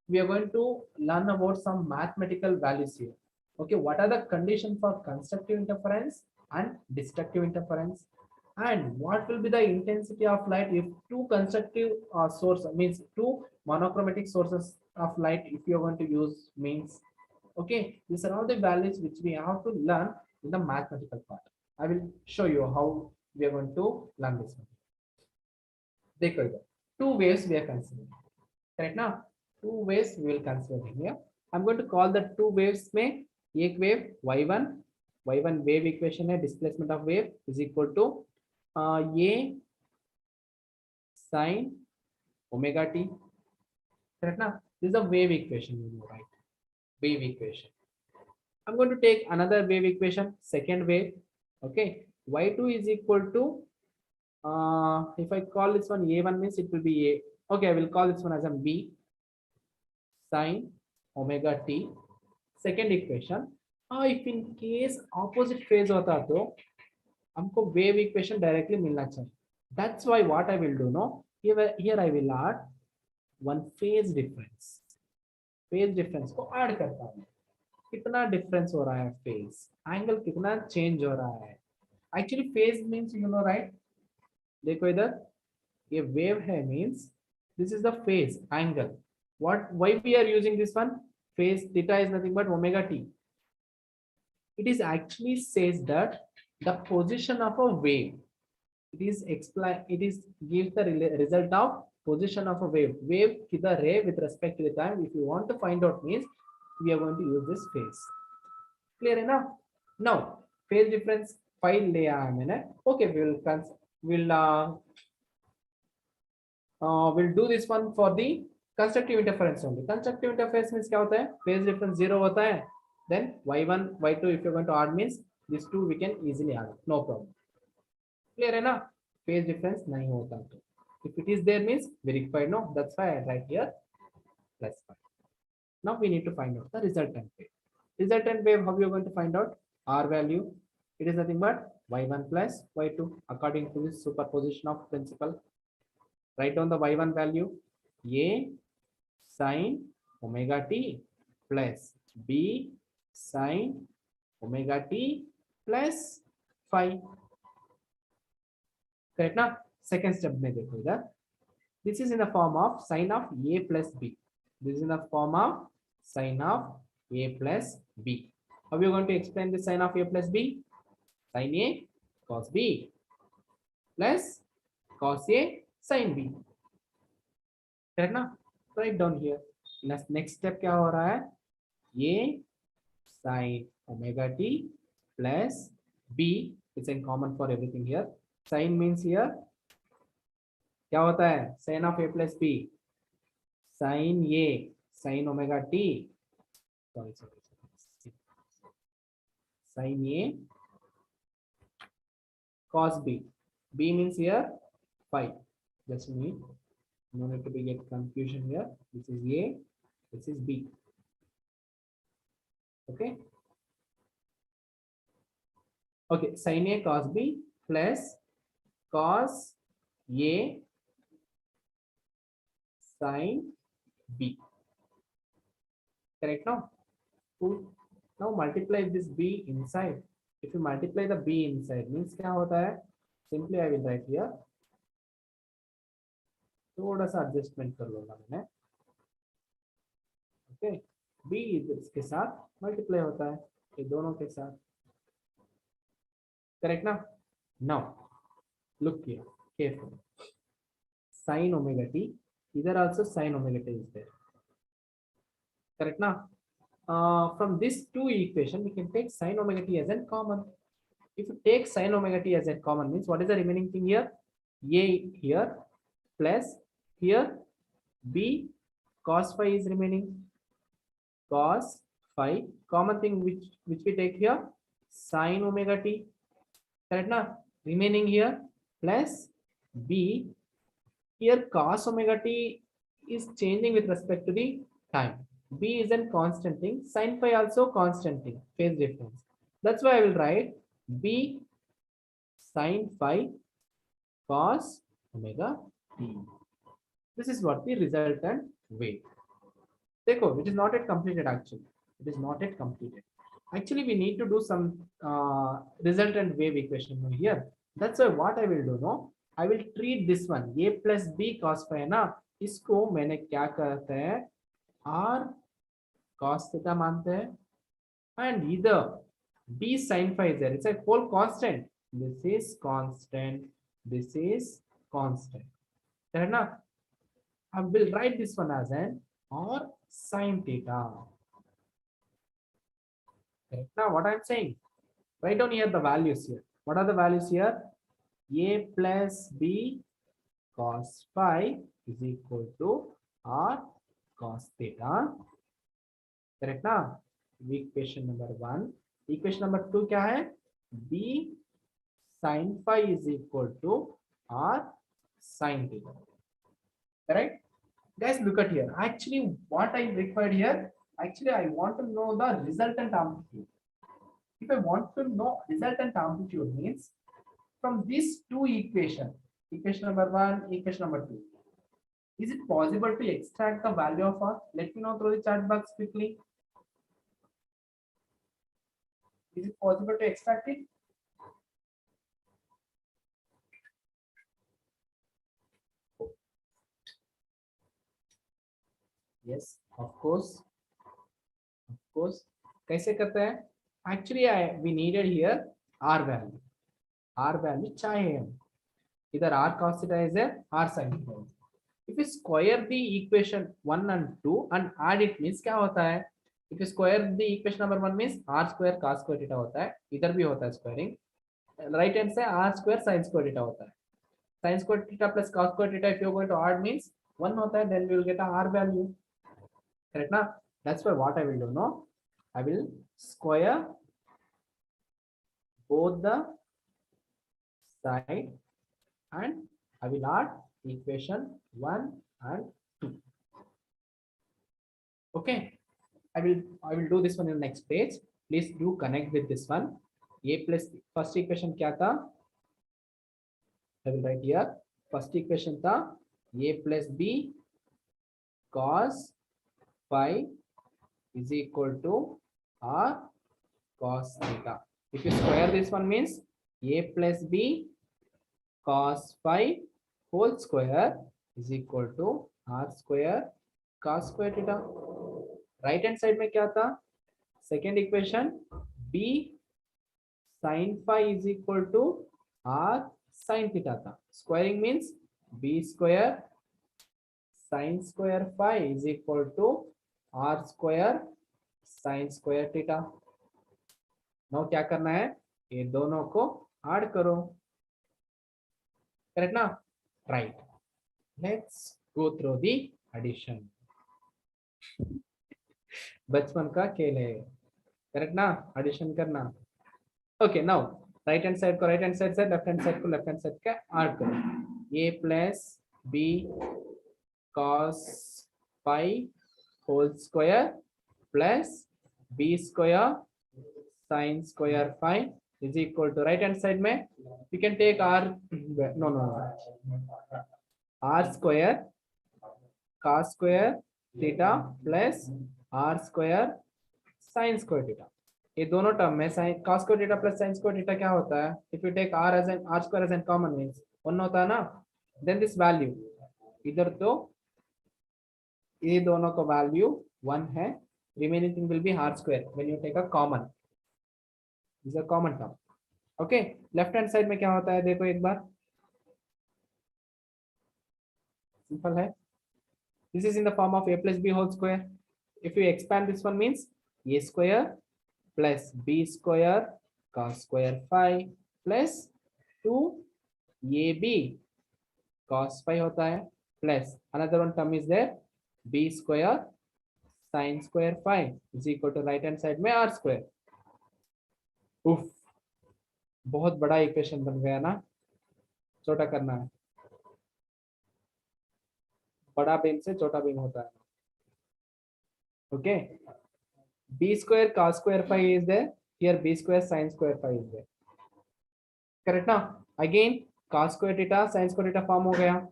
we are going to learn about some mathematical values here. Okay, what are the conditions for constructive interference and destructive interference, and what will be the intensity of light if two constructive source means two monochromatic sources of light if you are going to use means. Okay, these are all the values which we have to learn in the mathematical part. I will show you how we are going to learn this one. देखो इधर two waves we are considering. Correct now? Two waves we will consider here. I'm going to call the two waves में एक wave y1 wave equation है, displacement of wave is equal to ये sin omega t. Correct now? This is a wave equation, you know, right? Wave equation. I'm going to take another wave equation, second wave. Okay, y2 is equal to if I call this one a1 means it will be a. Okay, I will call this one as a b sin omega t. Second equation. If in case opposite phase होता तो हमको wave equation directly मिलना चाहिए. That's why what I will do now, here I will add one phase difference. Phase difference को add करता हूँ. कितना difference हो रहा है phase, angle कितना change हो रहा है. Actually phase means you know right. देखो इधर ये wave है means this is the phase angle. What why we are using this one? Phase theta is nothing but omega t. It is actually says that the position of a wave. It is gives the result of position of a wave. Wave किधर है with respect to the time. If you want to find out means we are going to use this phase. Clear enough? Now phase difference file ले आया मैंने. Okay, we'll do this one for the constructive interference only. Constructive interference means क्या होता है? Phase difference 0 होता है. Then y1 y2 if you're going to add means these two we can easily add, no problem. Clear है ना? Phase difference नहीं होता तो if it is there means verified. No, that's why I write here +5. Now we need to find out the resultant wave. Resultant wave, how you are going to find out? R value, it is nothing but y1 plus y2 according to this superposition of principle. Write down the y1 value, a sin omega t plus b sin omega t plus phi. Correct now? Second step में देखो इधर. This is in the form of sin of a plus b. This is in the form of sin of a plus b. How are you going to explain the sin of a plus b? Sin a cos b plus cos a sin b. Correct ना? Write down here. Next step क्या हो रहा है? ये sin omega t plus b. It's in common for everything here. Sin means here क्या होता है? Sin of a plus b. Sin a sin omega t. Sorry. Sin a cos b. B means here phi. Just need, no need to be get confusion here. This is A, this is B. Okay. Okay, sin A cos B plus cos A sin B. Correct now? Cool. Now multiply this B inside. If you multiply the B inside, means क्या होता है? Simply I will write here. थोड़ा सा adjustment कर लूँगा मैंने. Okay. B इसके साथ multiply होता है. ये दोनों के साथ. Correct ना? Now look here carefully. Sin omega t. Either also sin omega t is there. Correct now? From this two equation, we can take sin omega t as a common. If you take sin omega t as a common, means what is the remaining thing here? A here plus here B cos phi is remaining. Cos phi, common thing which we take here, sin omega t. Correct now? Remaining here plus B here cos omega t is changing with respect to the time. B is a constant thing, sin phi also constant thing, phase difference. That's why I will write B sin phi cos omega t. This is what the resultant wave. Dekho, it is not yet completed actually. It is not yet completed. Actually, we need to do some resultant wave equation over here. That's why what I will do now, I will treat this one A plus B cos phi है ना, इसको मैंने क्या करते हैं R cos theta मानते हैं, and either B sin phi is there. It's a whole constant. This is constant. This is constant. है ना? I will write this one as an R sin theta. Correct. Now what I'm saying, write down here the values here. What are the values here? A plus B cos phi is equal to R cos theta. Correct now? Equation number 1. Equation number 2 क्या है? B sin phi is equal to R sin theta. Correct? Guys, look at here. Actually, what I required here, actually I want to know the resultant amplitude. If I want to know resultant amplitude means from these two equations, equation number 1, equation number 2, is it possible to extract the value of R? Let me know through the chat box quickly. Is it possible to extract it? Yes, of course. Of course. कैसे करते हैं? Actually, we needed here R value. R value चाहिए हम. Either R cos theta is there, R sin theta. If you square the equation 1 and 2 and add it means क्या होता है? If you square the equation number 1 means R square cos square theta होता है. इधर भी होता है squaring. Right hand से R square sin square theta होता है. Sin square theta plus cos square theta if you are going to add means 1 होता है. Then we will get a R value. Correct now? That's why what I will do now, I will square both the side and I will add equation 1 and 2. Okay, I will do this one in the next page. Please do connect with this one. A plus first equation क्या था? I will write here. First equation था A plus B cos phi is equal to R cos theta. If you square this one means A plus B cos phi whole square is equal to R square cos square theta. Right hand side में क्या था? Second equation B sin phi is equal to R sin theta था. Squaring means B square sin square phi is equal to R square sin square theta. Now क्या करना है? ये दोनों को ऐड करो. Correct ना? Right. Let's go through the addition. बचपन का खेल है. Correct ना? Addition करना. Okay, now right hand side को right hand side से left hand side को left hand side का ऐड करो. a plus b cos phi whole square plus b square sin square phi is equal to right hand side में you can take r no r square cos square theta plus r square sin square theta. ये दोनों term में sin cos square theta plus sin square theta क्या होता है? If you take r as an r square as an common means one होता है ना, then this value इधर तो ये दोनों का value वन है, remaining thing will be r square when you take a common. This is a common term. Okay, left hand side में क्या होता है देखो एक बार, सिंपल है. This is in the form of a plus b whole square. If you expand this one means a square plus b square cos square phi plus 2ab cos phi होता है plus another one term is there b square sin square phi is equal to right hand side में r square. उफ, बहुत बड़ा equation बन गया ना, छोटा करना है, बड़ा बीम से छोटा बीम होता है. Okay, b square cos square phi is there, here b square sin square phi is there, correct ना. Again cos square theta sin square theta form हो गया.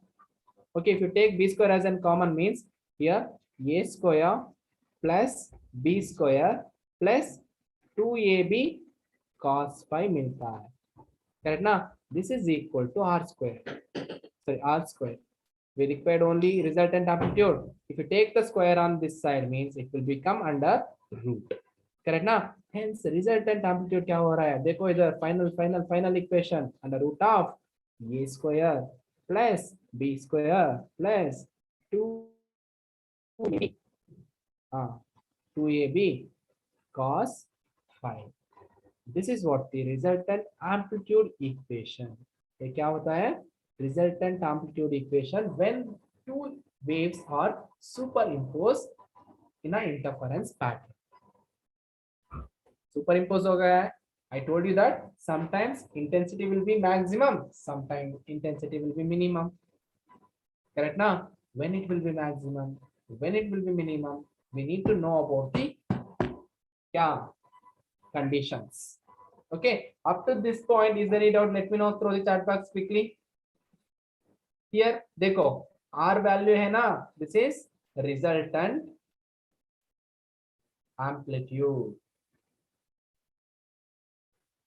Okay, if you take b square as a common means here a square plus b square plus 2ab cos phi मिलता है, correct ना. This is equal to r square, sorry r square. We required only resultant amplitude. If you take the square on this side means it will become under root, correct ना. Hence resultant amplitude क्या हो रहा है देखो इधर, final equation under root of a square plus b square plus 2ab 2ab cos phi. This is what the resultant amplitude equation. ये क्या होता है? Resultant amplitude equation when two waves are superimposed in an interference pattern. Superimpose हो गया है. I told you that sometimes intensity will be maximum, sometimes intensity will be minimum. Correct ना? When it will be maximum, when it will be minimum, we need to know about the क्या conditions. Okay, up to this point, is there any doubt? Let me know through the chat box quickly. Here देखो R value है ना, this is resultant amplitude.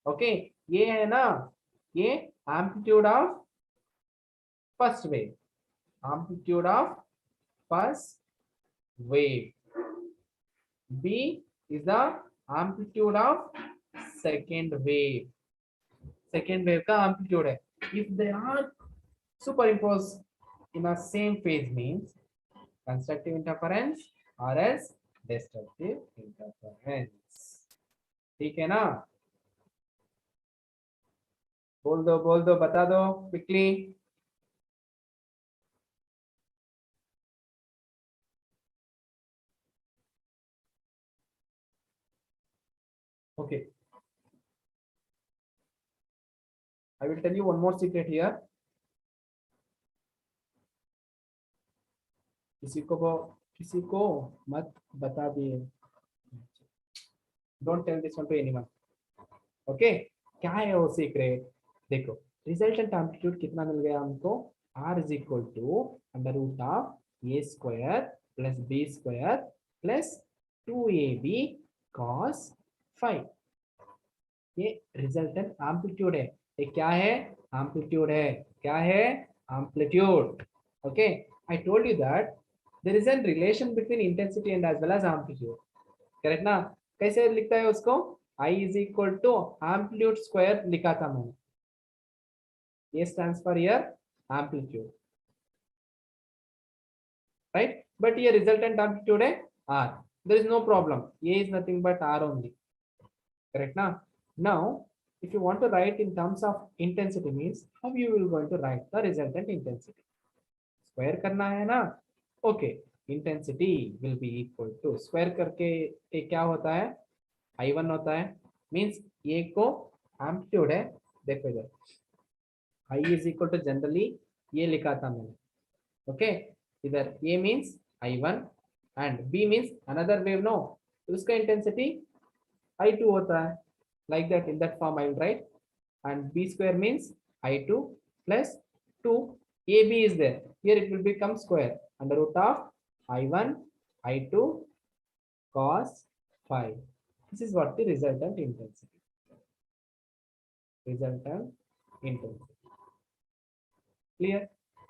Okay, ये है ना, ये amplitude of first wave, amplitude of first wave. B is the amplitude of second wave. Second wave का amplitude है. If they are superimposed in a same phase means constructive interference or else destructive interference. ठीक है ना, बोल दो बता दो quickly. Okay, I will tell you one more secret here. किसी को मत बता दिए. Don't tell this one to anyone. Okay, क्या है वो सीक्रेट? देखो रिजल्टेंट एम्पलीट्यूड कितना मिल गया हमको, R is equal to under root of a square plus b square plus 2ab cos phi. ये रिजल्टेंट एम्पलीट्यूड है. ये क्या है? एम्पलीट्यूड है. क्या है? Amplitude. Okay, I told you that there is a relation between intensity and as well as amplitude. Correct ना. कैसे लिखता है उसको? I is equal to amplitude square लिखा था मैंने. A stands for here amplitude, right? But here resultant amplitude है R. There is no problem. A is nothing but R only. Correct ना? Now, if you want to write in terms of intensity means how you will going to write the resultant intensity? Square करना है ना? Okay, intensity will be equal to square करके एक क्या होता है? I1 होता है. Means ये को amplitude है. देखो इधर I is equal to generally ये लिखा था मैंने. Okay, इधर A means I1 and B means another wave. No, उसका intensity I2 होता है. Like that, in that form I will write. And B square means I2 plus 2. AB is there. Here it will become square under root of I1 I2 cos phi. This is what the resultant intensity. Resultant intensity. Clear?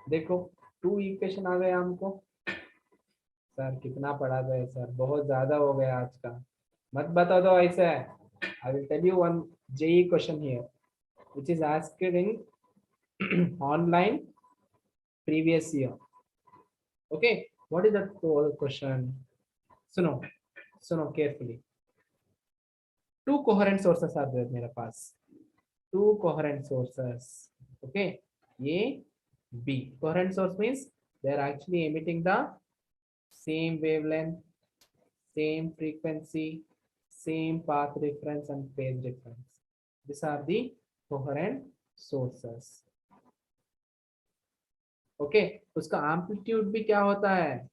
देखो 2 equation आ गए हमको. Sir कितना पढ़ा गए sir, बहुत ज्यादा हो गया आज का. मत बता दो ऐसे. I will tell you one JEE question here which is asked in online previous year. Okay, what is that question? सुनो सुनो carefully. 2 coherent sources are there मेरे पास. 2 coherent sources. Okay, A B. Coherent source means they are actually emitting the same wavelength, same frequency, same path difference and phase difference. These are the coherent sources. Okay, उसका amplitude भी क्या होता है?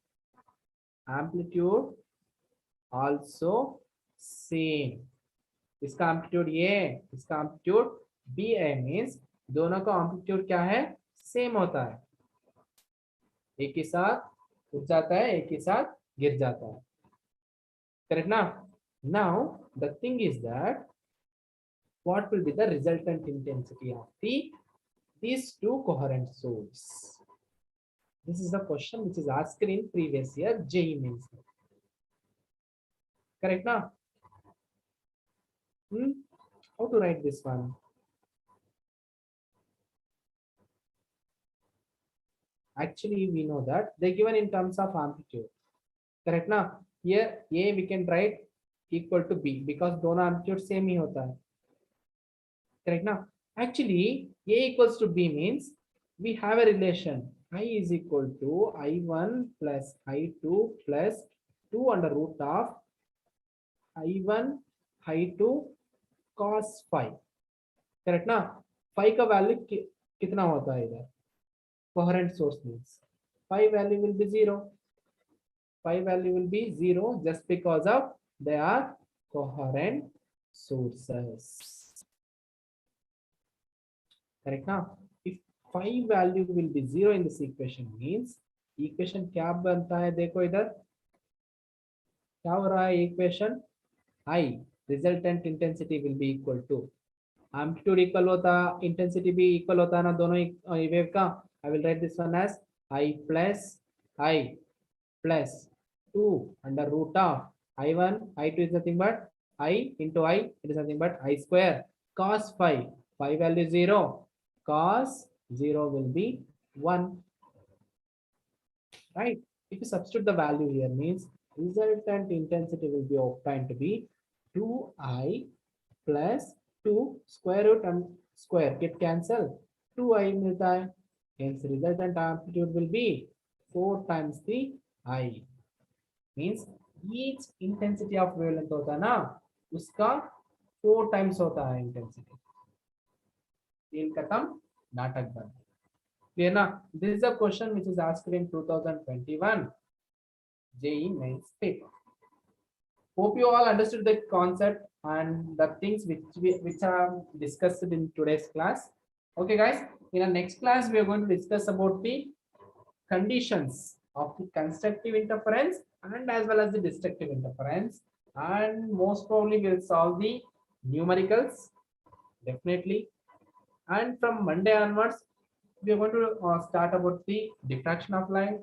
Amplitude also same. इसका amplitude ये, इसका amplitude B है, means दोनों का amplitude क्या है? Same होता है. एक ही साथ उठ जाता है, एक ही साथ गिर जाता है. Correct ना? Now the thing is that what will be the resultant intensity of these 2 coherent sources? This is the question which is asked in previous year JEE mains. Correct now? How to write this one? Actually, we know that they given in terms of amplitude. Correct now? Here A we can write equal to B because दोनों amplitude same ही होता है. Correct now? Actually, A equals to B means we have a relation. I is equal to I1 plus I2 plus 2 under root of I1 I2 cos phi. Correct ना? Phi का value कितना होता है इधर? Coherent source means phi value will be 0. Phi value will be 0 just because of they are coherent sources. Correct now? If phi value will be 0 in this equation means equation क्या बनता है? देखो इधर क्या हो रहा है equation? I resultant intensity will be equal to amplitude equal होता, intensity भी equal होता ना दोनों wave का. I will write this one as I plus 2 under root of I1 I2 is nothing but I into I, it is nothing but I square cos phi. Phi value 0, cos 0 will be 1. Right? If you substitute the value here means resultant intensity will be obtained to be 2I plus 2 square root and square get cancel 2I मिलता है. Hence resultant amplitude will be 4 times the I. Means each intensity of wavelength होता है ना उसका 4 times होता है intensity. तीन खत्म नाटक बंद. Clear ना? This is a question which is asked in 2021 JEE mains paper. Hope you all understood the concept and the things which are discussed in today's class. Okay, guys. In our next class, we are going to discuss about the conditions of the constructive interference and as well as the destructive interference. And most probably, we'll solve the numericals definitely. And from Monday onwards, we are going to start about the diffraction of light.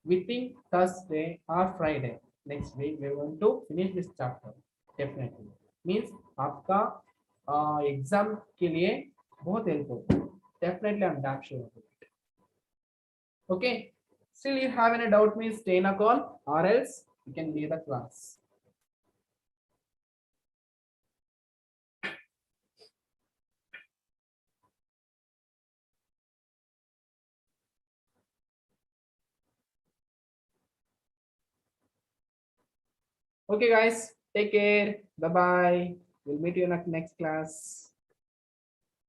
We think Thursday or Friday next week we are going to finish this chapter definitely. Means आपका exam के लिए बहुत help होगा. Definitely I'm damn sure of it. Okay. Still you have any doubt means stay in a call or else you can leave the class. Okay, guys, take care. Bye bye. We'll meet you in the next class.